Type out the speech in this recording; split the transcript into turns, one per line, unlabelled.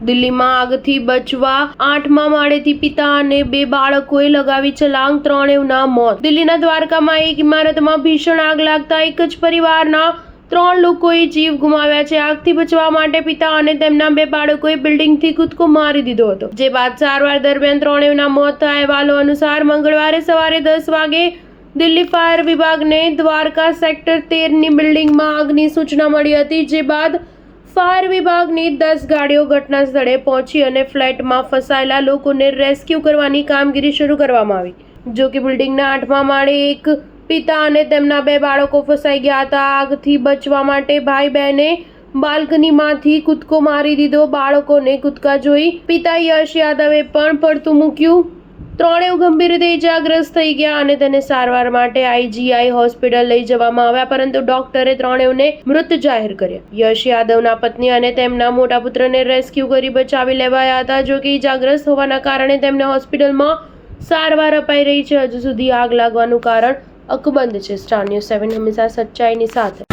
દિલ્હીમાં આગથી બચવા 8મા માળેથી પિતા અને 2 બાળકોએ લગાવી છલાંગ, ત્રણેયના મોત. દિલ્હીના દ્વારકામાં એક ઇમારતમાં ભીષણ આગ લાગતા એક જ પરિવારના 3 લોકોએ જીવ ગુમાવ્યા છે. આગથી બચવા માટે પિતા અને તેમના 2 બાળકોએ બિલ્ડિંગથી કૂદકો મારી દીધો હતો, જે બાદ સારવાર દરમિયાન ત્રણેયના મોત થયા. અહેવાલો અનુસાર મંગળવારે સવારે 10 વાગે દિલ્હી ફાયર વિભાગને દ્વારકા સેક્ટર 13ની બિલ્ડિંગમાં આગની સૂચના મળી હતી, જે બાદ ફાયર વિભાગની 10 ગાડીઓ ઘટના સ્થળે પહોંચી અને ફ્લેટમાં ફસાયેલા લોકોને રેસ્ક્યુ કરવાની કામગીરી શરૂ કરવામાં આવી. જો કે બિલ્ડિંગના 8મા માળે એક પિતા અને તેમના 2 બાળકો ફસાઈ ગયા હતા. આગથી બચવા માટે ભાઈ બહેને બાલ્કનીમાંથી કૂદકો મારી દીધો. બાળકોને કૂદકા જોઈ પિતા યશ યાદવે પણ પડતું મૂક્યું. ત્રણેય ગંભીર રીતે ઇજાગ્રસ્ત થઈ ગયા અને તેને સારવાર માટે IGI હોસ્પિટલ લઈ જવામાં આવ્યા, પરંતુ ડોક્ટરે ત્રણેયને મૃત જાહેર કર્યા. યશ યાદવના પત્ની અને તેમના મોટા પુત્રને રેસ્ક્યુ કરી બચાવી લેવાયા હતા. જો કે ઇજાગ્રસ્ત હોવાના કારણે તેમને હોસ્પિટલમાં સારવાર અપાઈ રહી છે. હજુ સુધી આગ લાગવાનું કારણ અકબંધ છે. સ્ટાર ન્યૂઝ 7 હંમેશા સચ્ચાઈની સાથે.